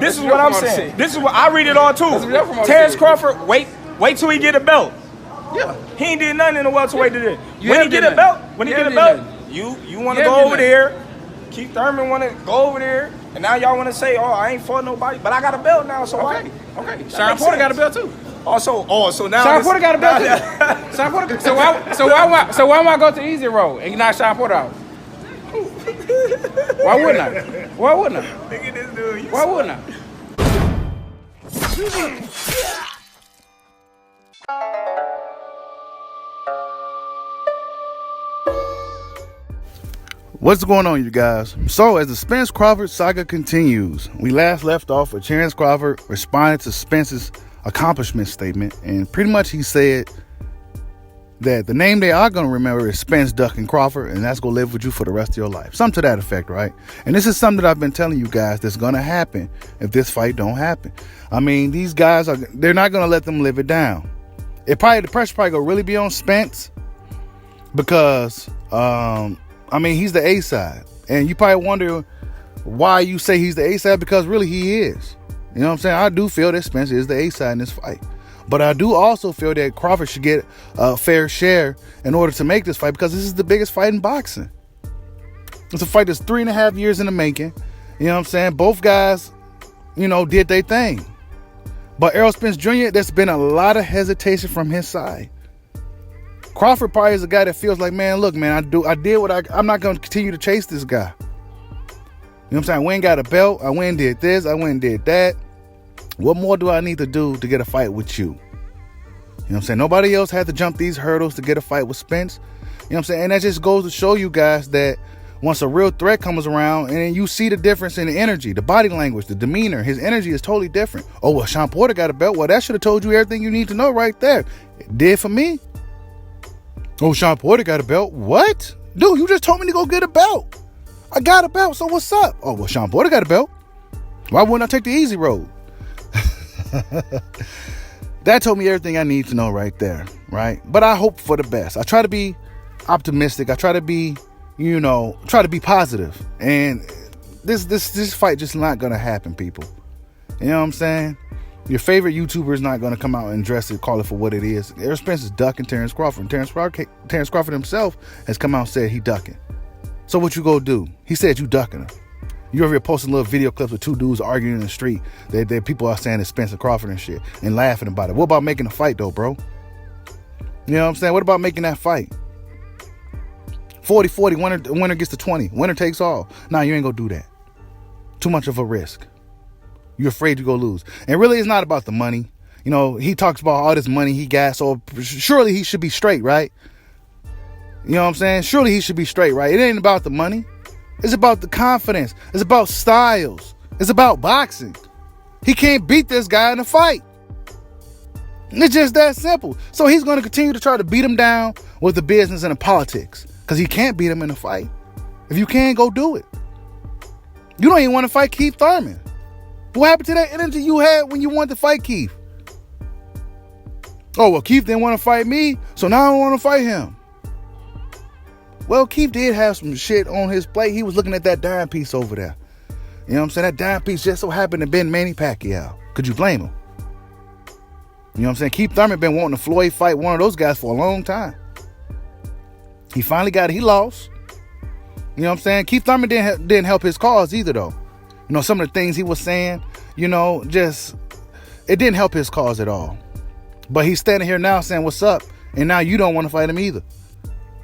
This is what I'm saying. This is what I read it all too. Terence Crawford, wait till he get a belt. Yeah. He ain't did nothing in the welterweight to this. When he get a belt, you want to go over there. Keith Thurman want to go over there, and now y'all want to say, "Oh, I ain't fought nobody, but I got a belt now." So okay. Sean Porter got a belt too. So now Sean Porter got a belt too. Sean Porter. So why am I go to easy road and knock Sean Porter out? Why wouldn't I? Look at this dude. Why wouldn't I? What's going on, you guys? So, as the Spence Crawford saga continues, we last left off with Terence Crawford responding to Spence's accomplishment statement, and pretty much he said that the name they are going to remember is Spence Ducking Crawford, and that's going to live with you for the rest of your life. Something to that effect, right? And this is something that I've been telling you guys that's going to happen if this fight don't happen. I mean, these guys they're not going to let them live it down. The pressure probably going to really be on Spence because, he's the A-side. And you probably wonder why you say he's the A-side, because really he is. You know what I'm saying? I do feel that Spence is the A-side in this fight. But I do also feel that Crawford should get a fair share in order to make this fight, because this is the biggest fight in boxing. It's a fight that's 3.5 years in the making. You know what I'm saying? Both guys, did their thing. But Errol Spence Jr., there's been a lot of hesitation from his side. Crawford probably is a guy that feels like, man, look, man, I did what I'm not going to continue to chase this guy. You know what I'm saying? I went and got a belt. I went and did this. I went and did that. What more do I need to do to get a fight with you? You know what I'm saying? Nobody else had to jump these hurdles to get a fight with Spence. You know what I'm saying? And that just goes to show you guys that once a real threat comes around, and then you see the difference in the energy, the body language, the demeanor, his energy is totally different. Oh, well, Sean Porter got a belt. Well, that should have told you everything you need to know right there. It did for me. Oh, Sean Porter got a belt. What? Dude, you just told me to go get a belt. I got a belt, so what's up? Oh, well, Sean Porter got a belt. Why wouldn't I take the easy road? That told me everything I need to know right there, right? But I hope for the best. I try to be optimistic. I try to be, positive. And this fight just not going to happen, people. You know what I'm saying? Your favorite YouTuber is not going to come out and call it for what it is. Errol Spence is ducking Terence Crawford. And Terence Crawford himself has come out and said he ducking. So what you go do? He said you ducking him. You over here posting little video clips with two dudes arguing in the street. That people are saying it's Spence and Crawford and shit and laughing about it. What about making a fight though, bro? You know what I'm saying? What about making that fight? 40-40, winner gets the 20. Winner takes all. Nah, you ain't gonna do that. Too much of a risk. You're afraid you go lose. And really, it's not about the money. He talks about all this money he got, so surely he should be straight, right? You know what I'm saying? Surely he should be straight, right? It ain't about the money. It's about the confidence. It's about styles. It's about boxing. He can't beat this guy in a fight. It's just that simple. So he's going to continue to try to beat him down with the business and the politics, because he can't beat him in a fight. If you can, go do it. You don't even want to fight Keith Thurman. What happened to that energy you had when you wanted to fight Keith? Oh, well, Keith didn't want to fight me, so now I don't want to fight him. Well, Keith did have some shit on his plate. He was looking at that dime piece over there. You know what I'm saying? That dime piece just so happened to be Manny Pacquiao. Could you blame him? You know what I'm saying? Keith Thurman been wanting to Floyd fight one of those guys for a long time. He finally got it. He lost. You know what I'm saying? Keith Thurman didn't help his cause either, though. Some of the things he was saying, it didn't help his cause at all. But he's standing here now saying, what's up? And now you don't want to fight him either.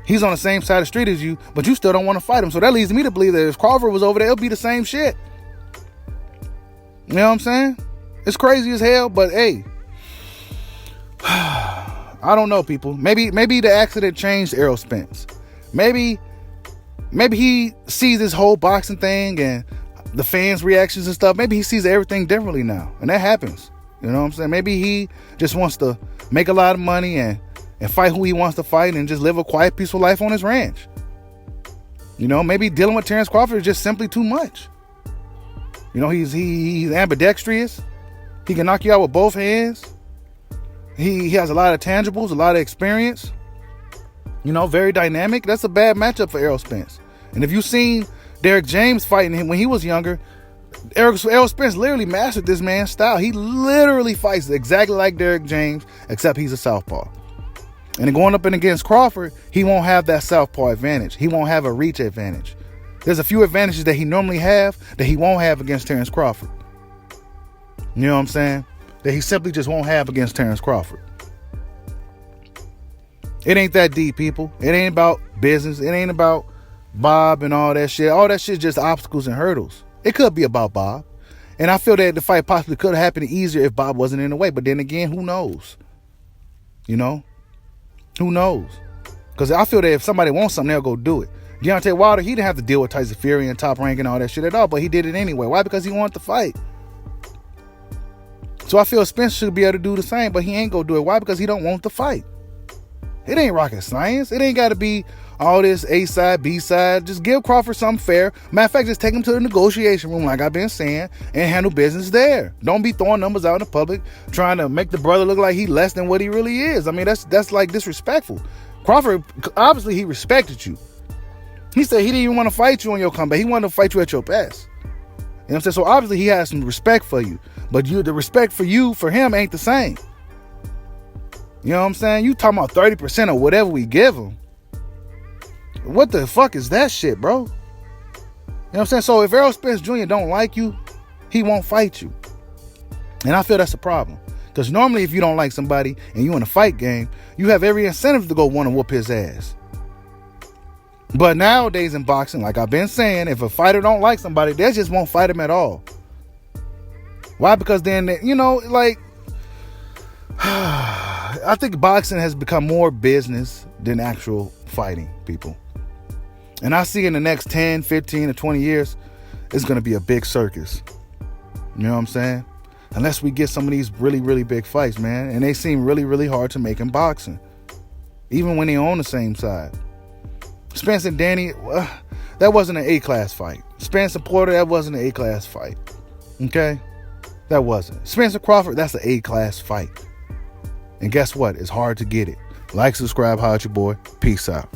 He's on the same side of the street as you, but you still don't want to fight him. So that leads me to believe that if Crawford was over there, it'll be the same shit. You know what I'm saying? It's crazy as hell, but hey, I don't know, people. Maybe the accident changed Errol Spence. Maybe he sees this whole boxing thing and the fans' reactions and stuff. Maybe he sees everything differently now, and that happens. You know what I'm saying? Maybe he just wants to make a lot of money and fight who he wants to fight and just live a quiet, peaceful life on his ranch. Maybe dealing with Terence Crawford is just simply too much. He's ambidextrous. He can knock you out with both hands. He has a lot of tangibles, a lot of experience. Very dynamic. That's a bad matchup for Errol Spence. And if you've seen Derrick James fighting him when he was younger, Errol Spence literally mastered this man's style. He literally fights exactly like Derrick James, except he's a southpaw. And going up and against Crawford, he won't have that southpaw advantage. He won't have a reach advantage. There's a few advantages that he normally have that he won't have against Terence Crawford. You know what I'm saying? That he simply just won't have against Terence Crawford. It ain't that deep, people. It ain't about business. It ain't about Bob and all that shit. All that shit is just obstacles and hurdles. It could be about Bob. And I feel that the fight possibly could have happened easier if Bob wasn't in the way. But then again, who knows? You know? Who knows? Because I feel that if somebody wants something, they'll go do it. Deontay Wilder, he didn't have to deal with Tyson Fury and Top Rank and all that shit at all, but he did it anyway. Why? Because he wanted to fight. So I feel Spence should be able to do the same, but he ain't gonna do it. Why? Because he don't want to fight. It ain't rocket science. It ain't got to be all this A side, B side. Just give Crawford something fair. Matter of fact, just take him to the negotiation room, like I've been saying, and handle business there. Don't be throwing numbers out in the public, trying to make the brother look like he less than what he really is. I mean, that's like disrespectful. Crawford, obviously, he respected you. He said he didn't even want to fight you on your comeback. He wanted to fight you at your best. You know what I'm saying? So obviously, he has some respect for you. But the respect for you, for him, ain't the same. You know what I'm saying? You talking about 30% of whatever we give him. What the fuck is that shit, bro? You know what I'm saying? So if Errol Spence Jr. don't like you, he won't fight you. And I feel that's a problem. Because normally if you don't like somebody and you in a fight game, you have every incentive to go want to whoop his ass. But nowadays in boxing, like I've been saying, if a fighter don't like somebody, they just won't fight him at all. Why? Because then, you know, like, I think boxing has become more business than actual fighting, people. And I see in the next 10, 15, or 20 years, it's going to be a big circus. You know what I'm saying? Unless we get some of these really, really big fights, man. And they seem really, really hard to make in boxing. Even when they're on the same side. Spence and Danny, that wasn't an A-class fight. Spence and Porter, that wasn't an A-class fight. Okay? That wasn't. Spence and Crawford, that's an A-class fight. And guess what? It's hard to get it. Like, subscribe, holla at your boy. Peace out.